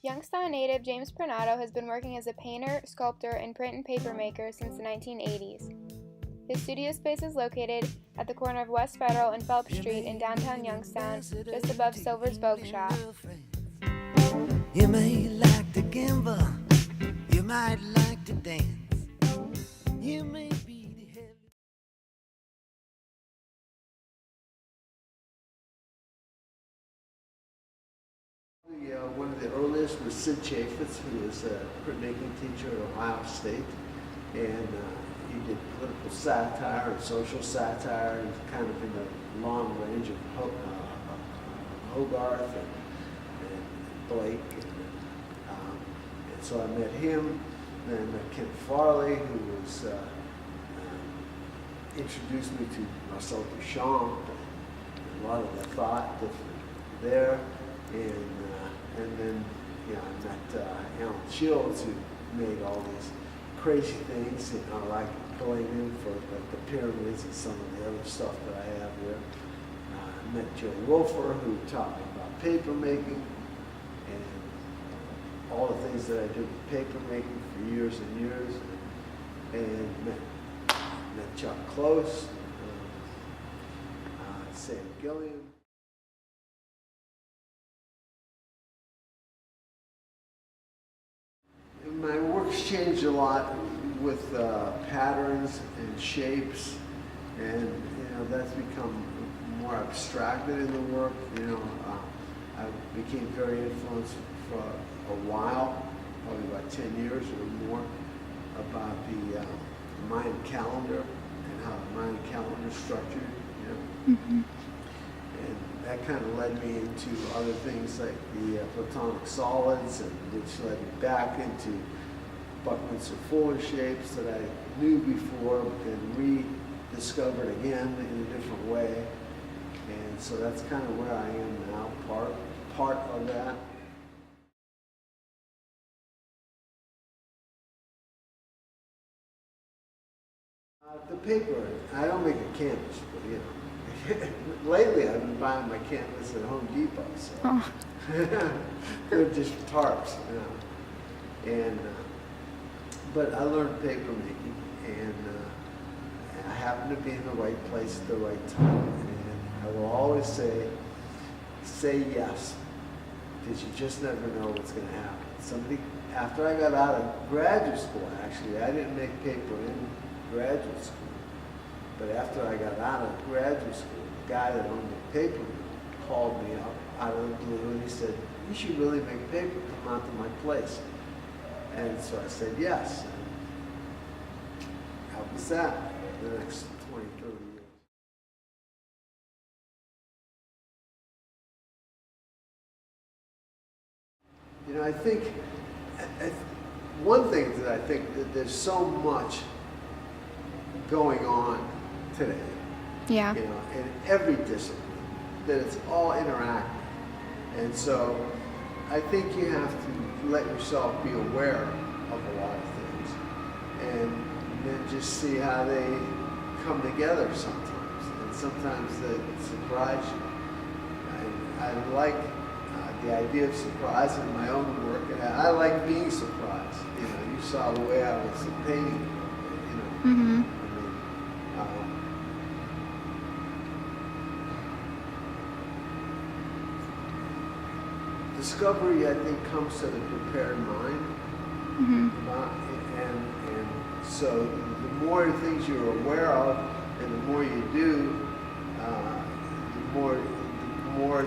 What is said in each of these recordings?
Youngstown native James Pernotto has been working as a painter, sculptor, and print and paper maker since the 1980s. His studio space is located at the corner of West Federal and Phelps Street in downtown Youngstown, just above Silver's Vogue Shop. You may like to gamble, you might like to dance, you may be the heavy. One of the earliest was Sid Chaffetz, who was a printmaking teacher at Ohio State, and he did political satire and social satire, and kind of in the long range of Hogarth and Blake. And so I met him. Then I met Ken Farley, who was introduced me to Marcel Duchamp, and a lot of the thought there. And then, I met Alan Shields, who made all these crazy things, like going in for like the pyramids and some of the other stuff that I have here. I met Joe Wolfer, who taught me about paper making and all the things that I did with paper making for years and years. And met Chuck Close, Sam Gilliam. My work's changed a lot with patterns and shapes, and that's become more abstracted in the work. I became very influenced for a while, probably about 10 years or more, about the Mayan calendar and how the Mayan calendar is structured. Mm-hmm. And that kind of led me into other things like the platonic solids, and which led me back into Buckminster Fuller shapes that I knew before and rediscovered again in a different way. And so that's kind of where I am now, part of that. The paper, I don't make a canvas, but lately I've been buying my canvas at Home Depot, so Oh. they're just tarps, and but I learned paper making, and I happen to be in the right place at the right time, and I will always say yes, because you just never know what's going to happen. After I got out of graduate school, actually, I didn't make paper in graduate school. But after I got out of graduate school, the guy that owned the paper mill called me up out of the blue, and he said, "You should really make paper, come out to my place." And so I said yes. And how was that for the next 20, 30 years? I think one thing that I think that there's so much going on today, Yeah. in every discipline, that it's all interactive. And so I think you have to let yourself be aware of a lot of things, and then just see how they come together sometimes. And sometimes they surprise you. And I like the idea of surprise in my own work, and I like being surprised. You saw the way I was painting, Mm-hmm. Discovery, I think, comes to the prepared mind. Mm-hmm. And so the more things you're aware of and the more you do, the more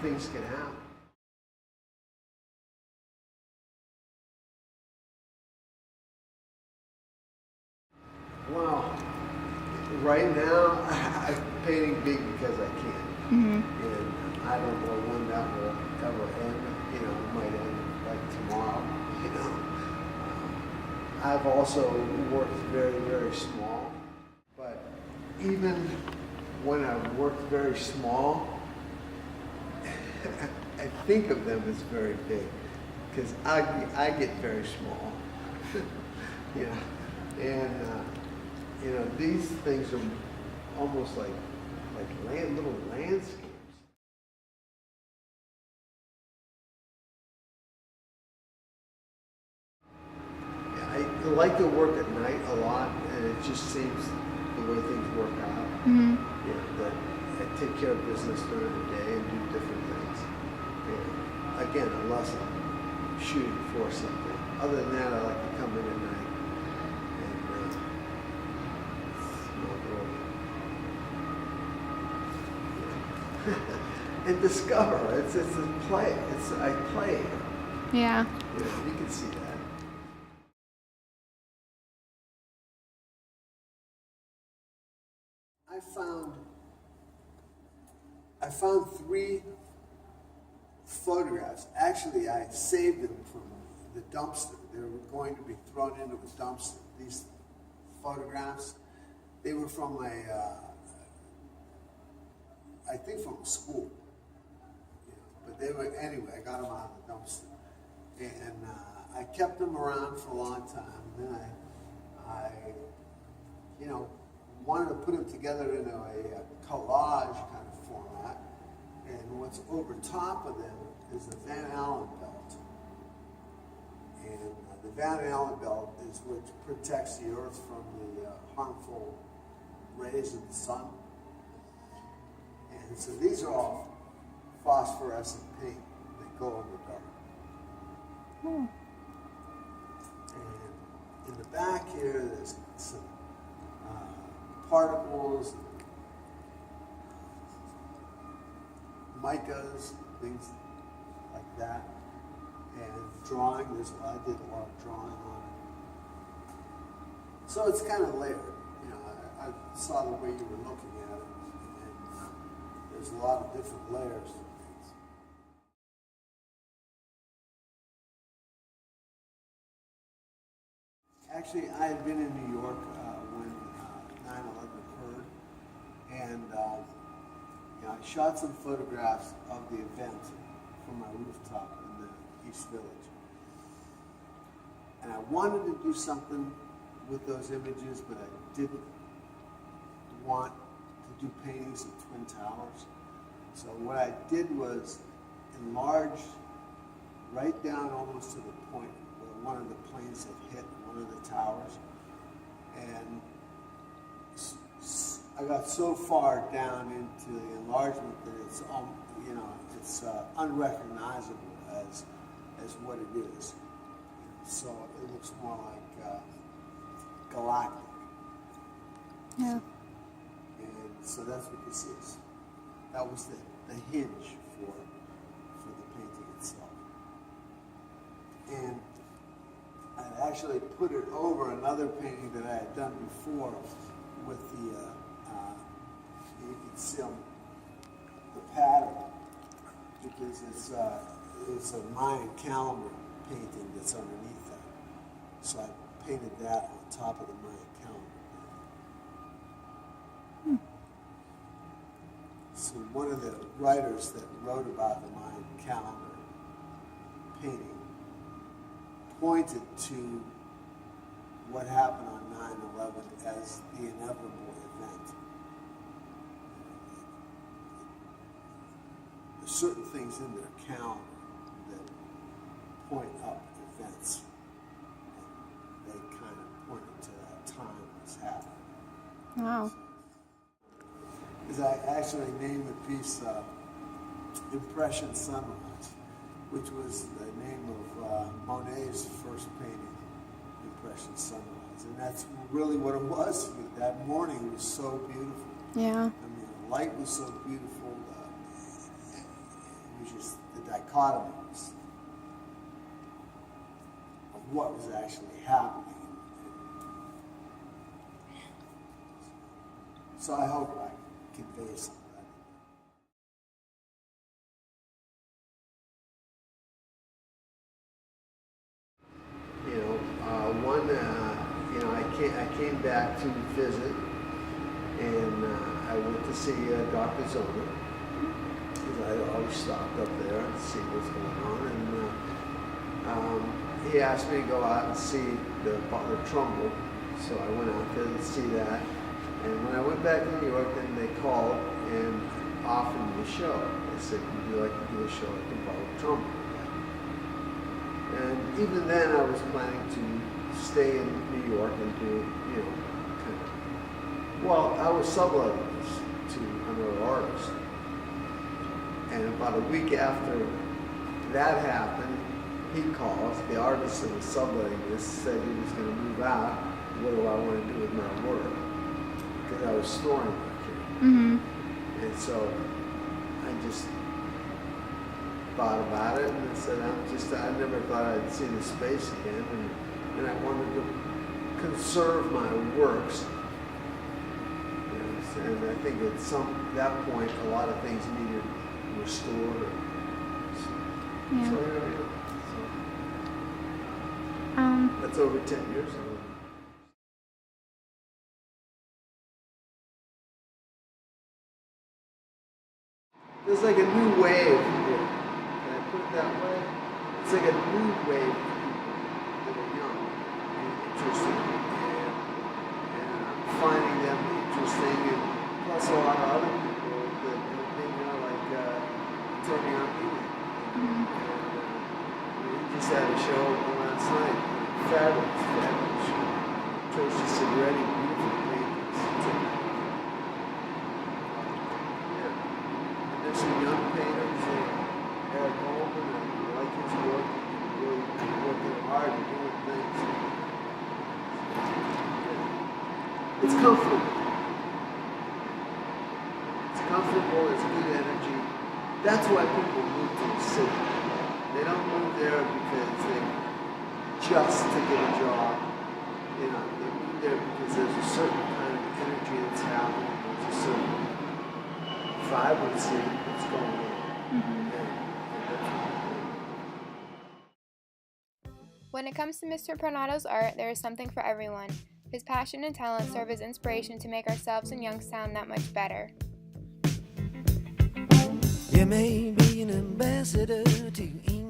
things can happen. Well, right now, I'm painting big because I can. Mm-hmm. And I don't know when that will ever end. It might end like tomorrow. I've also worked very, very small. But even when I've worked very small, I think of them as very big because I get very small. And these things are almost like little landscapes. like to work at night a lot, and it just seems the way things work out. Mm-hmm. That I take care of business during the day and do different things. And again, unless I'm shooting for something. Other than that, I like to come in at night and and discover. It's a play. I play. Yeah. You can see that. I found 3 photographs. Actually, I saved them from the dumpster. They were going to be thrown into a dumpster. These photographs, they were from I think from a school. But they were, anyway, I got them out of the dumpster. And I kept them around for a long time. And then I wanted to put them together in a collage kind of format. And what's over top of them is the Van Allen belt. And the Van Allen belt is what protects the Earth from the harmful rays of the sun. And so these are all phosphorescent paint that go in the dark. Hmm. And in the back here, there's some particles, micas, things like that, and drawing. I did a lot of drawing on it. So it's kind of layered. I saw the way you were looking at it, and there's a lot of different layers to things. Actually, I had been in New York when 9/11 occurred, and I shot some photographs of the event from my rooftop in the East Village. And I wanted to do something with those images, but I didn't want to do paintings of Twin Towers. So what I did was enlarge right down almost to the point where one of the planes had hit one of the towers. And I got so far down into the enlargement that it's unrecognizable as what it is. So it looks more like galactic. Yeah. And so that's what this is. That was the hinge for the painting itself. And I actually put it over another painting that I had done before with the, you can see on the pattern, because it's a Mayan calendar painting that's underneath that. So I painted that on top of the Mayan calendar. So one of the writers that wrote about the Mayan calendar painting pointed to what happened on 9/11 as the inevitable event. There's certain things in their calendar that point up events, and they kind of pointed to that time that's happening. Wow. Because I actually named the piece Impression Sunrise, which was the name of Monet's first painting, Impression Sunrise. And that's really what it was. That morning was so beautiful. Yeah. I mean, the light was so beautiful. It was just the dichotomies of what was actually happening. So I hope I convey some of that. I came back to visit, and I went to see Dr. Zona, because I always stopped up there to see what's going on, and he asked me to go out and see the Butler Trumbull, so I went out there to see that, and when I went back to New York, then they called and offered me a show. They said, would you like to do a show at the Butler Trumbull? And even then I was planning to stay in New York and do, kind of. Well, I was subletting this to another artist. And about a week after that happened, he calls, the artist that was subletting this said he was going to move out. What do I want to do with my work? Because I was storing my kid. And so I just thought about it and I said, I never thought I'd see the space again. And I wanted to conserve my works. And I think at that point, a lot of things needed restored. Yeah. So, that's over 10 years ago. There's like a new wave here. Can I put it that way? It's like a new wave of people that are young and interesting. And I'm finding them interesting. And plus a lot of other people that maybe are like turning on me. We just had a show last night. Fabulous show. Tracy Segretti, beautiful paintings. There's some young painters, Eric Goldman, and I like his work, really working hard and doing things. It's comfortable. It's comfortable, it's good energy. That's why people move to the city. They don't move there because just to get a job. They move there because there's a certain kind of energy that's happening. There's a certain vibrancy that's going on. When it comes to Mr. Pernotto's art, there is something for everyone. His passion and talent serve as inspiration to make ourselves in Youngstown that much better. You may be an ambassador to England.